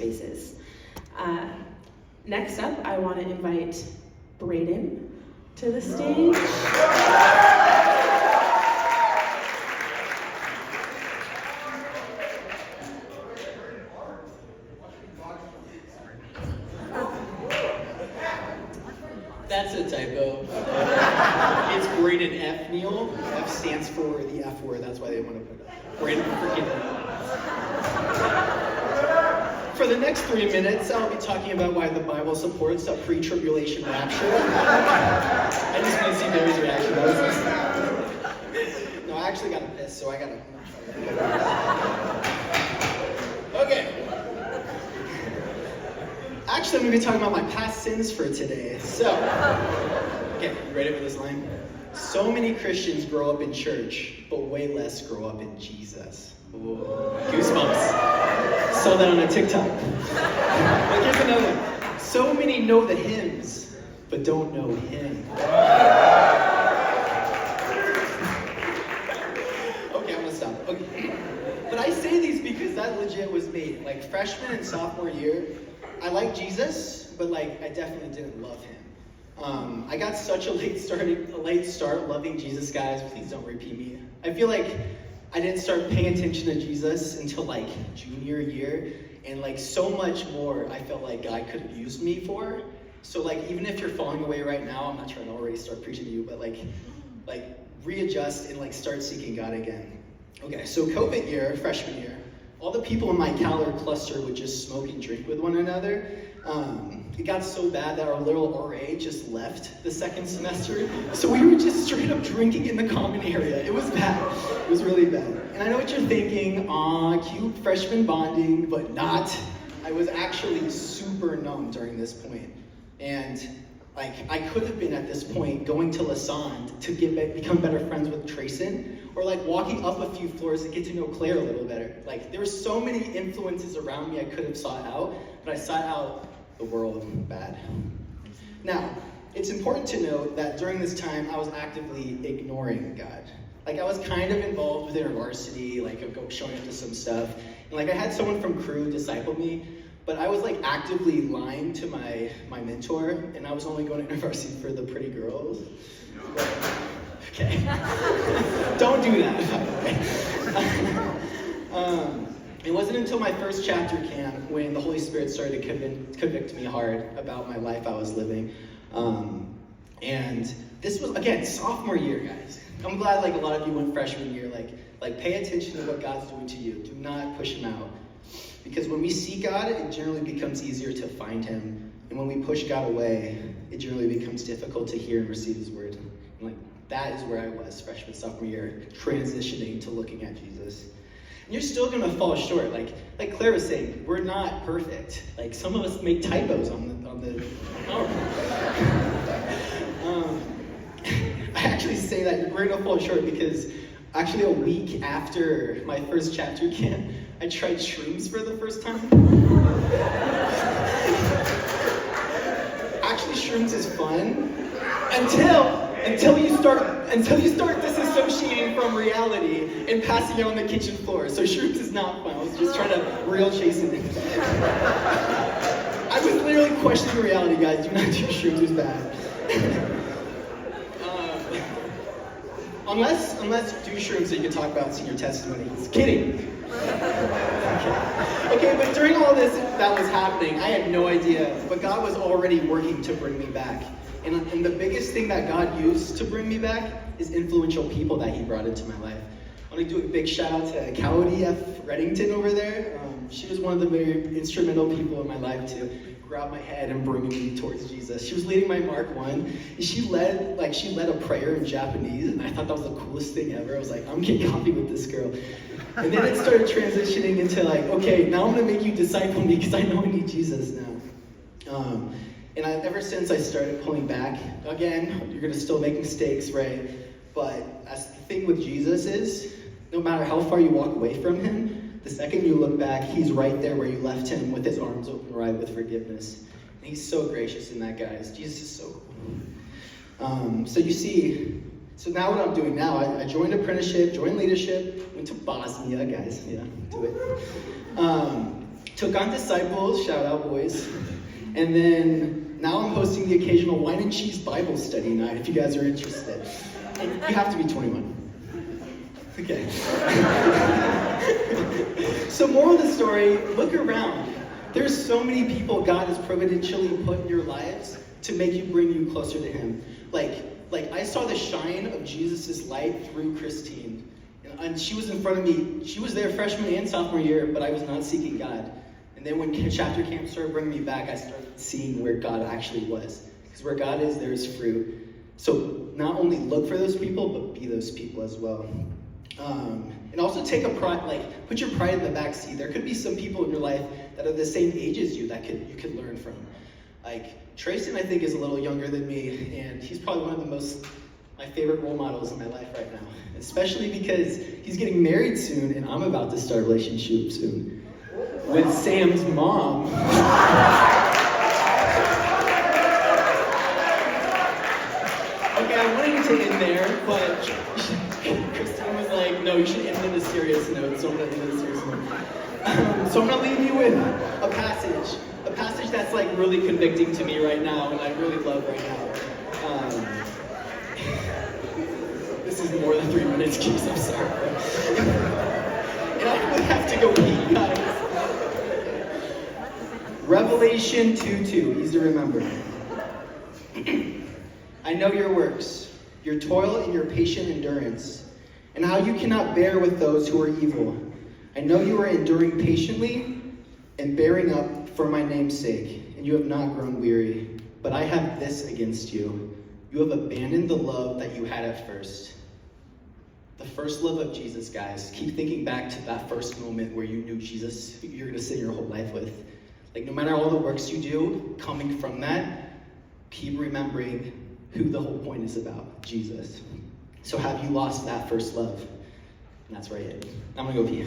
spaces. Next up, I want to invite Brayden to the stage. That's a typo. It's Brayden F. Neal. F stands for the F word. That's why they want to put it. Brayden freaking. For the next 3 minutes, I'll be talking about why the Bible supports a pre-tribulation rapture. I just want to see Mary's reaction. No, I actually got to piss, so I got to. Okay. Actually, I'm going to be talking about my past sins for today. So, okay, you ready for this line? So many Christians grow up in church, but way less grow up in Jesus. Ooh, goosebumps. Saw that on a TikTok. But here's another one. So many know the hymns, but don't know Him. Okay, I'm going to stop. Okay. But I say these because that legit was me. Like, freshman and sophomore year, I like Jesus, but like I definitely didn't love him. I got such a late start loving Jesus, guys. Please don't repeat me. I feel like I didn't start paying attention to Jesus until like junior year, and like so much more I felt like God could have used me for. So like even if you're falling away right now, I'm not trying to already start preaching to you, but like readjust and like start seeking God again. Okay, so COVID year, freshman year, all the people in my Caller cluster would just smoke and drink with one another. It got so bad that our little RA just left the second semester. So we were just straight up drinking in the common area. It was bad. It was really bad. And I know what you're thinking, cute freshman bonding, but not. I was actually super numb during this point. And like I could have been at this point going to Lassonde to become better friends with Trayson, or like walking up a few floors to get to know Claire a little better. Like there were so many influences around me I could have sought out, but I sought out the world bad. Now, it's important to note that during this time I was actively ignoring God. Like I was kind of involved with InterVarsity, like showing up to some stuff, and like I had someone from crew disciple me. But I was like actively lying to my mentor, and I was only going to InterVarsity for the pretty girls. Okay. Don't do that, by the way. It wasn't until my first chapter camp when the Holy Spirit started to convict me hard about my life I was living. And this was, again, sophomore year, guys. I'm glad like a lot of you went freshman year. Like pay attention to what God's doing to you. Do not push him out. Because when we seek God, it generally becomes easier to find him. And when we push God away, it generally becomes difficult to hear and receive his word. And like that is where I was freshman, sophomore year, transitioning to looking at Jesus. And you're still gonna fall short. Like Claire was saying, we're not perfect. Like some of us make typos on the I actually say that we're gonna fall short because actually a week after my first chapter camp, I tried shrooms for the first time. Actually, shrooms is fun until you start disassociating from reality and passing out on the kitchen floor. So shrooms is not fun. I was just trying to real chase it. I was literally questioning reality, guys. Do not do shrooms. It was bad. Unless do shrooms so you can talk about senior testimony. Just kidding. Okay, but during all this that was happening, I had no idea, but God was already working to bring me back. And the biggest thing that God used to bring me back is influential people that he brought into my life. I want to do a big shout out to Cowdy F. Reddington over there. She was one of the very instrumental people in my life to grab my head and bring me towards Jesus. She was leading my Mark 1, and she led a prayer in Japanese, and I thought that was the coolest thing ever. I was like, I'm getting coffee with this girl. And then it started transitioning into like, okay, now I'm gonna make you disciple me because I know I need Jesus now. And ever since I started pulling back, again, you're gonna still make mistakes, right? But the thing with Jesus is, no matter how far you walk away from him, the second you look back, he's right there where you left him with his arms open wide with forgiveness. And he's so gracious in that, guys. Jesus is so cool. So you see, so now what I'm doing now, I joined apprenticeship, joined leadership, went to Bosnia, guys. Yeah, do it. took on disciples, shout out boys, and then now I'm hosting the occasional wine and cheese Bible study night if you guys are interested. And you have to be 21. Okay. So moral of the story, look around. There's so many people God has providentially put in your lives to bring you closer to him. Like I saw the shine of Jesus' light through Christine. And she was in front of me. She was there freshman and sophomore year, but I was not seeking God. And then when chapter camp started bringing me back, I started seeing where God actually was. Because where God is, there is fruit. So not only look for those people, but be those people as well. And also take a pride, put your pride in the back seat. There could be some people in your life that are the same age as you that you could learn from. Like Trayson, I think, is a little younger than me, and he's probably one of my favorite role models in my life right now. Especially because he's getting married soon, and I'm about to start a relationship soon with Sam's mom. Okay, I wanted to end there, but Christine was like, no, you should end in a serious note, so I'm going to end in a serious note. So I'm going to leave you with a passage that's really convicting to me right now, and I really love right now. This is more than 3 minutes, kids, I'm sorry. And I really have to go pee, guys. Revelation 2:2, easy to remember. I know your works, your toil and your patient endurance, and how you cannot bear with those who are evil. I know you are enduring patiently and bearing up for my name's sake, and you have not grown weary. But I have this against you. You have abandoned the love that you had at first. The first love of Jesus, guys. Keep thinking back to that first moment where you knew Jesus, who you're going to spend your whole life with. No matter all the works you do, coming from that, keep remembering who the whole point is about, Jesus. So have you lost that first love? And that's where I end. I'm going to go pee.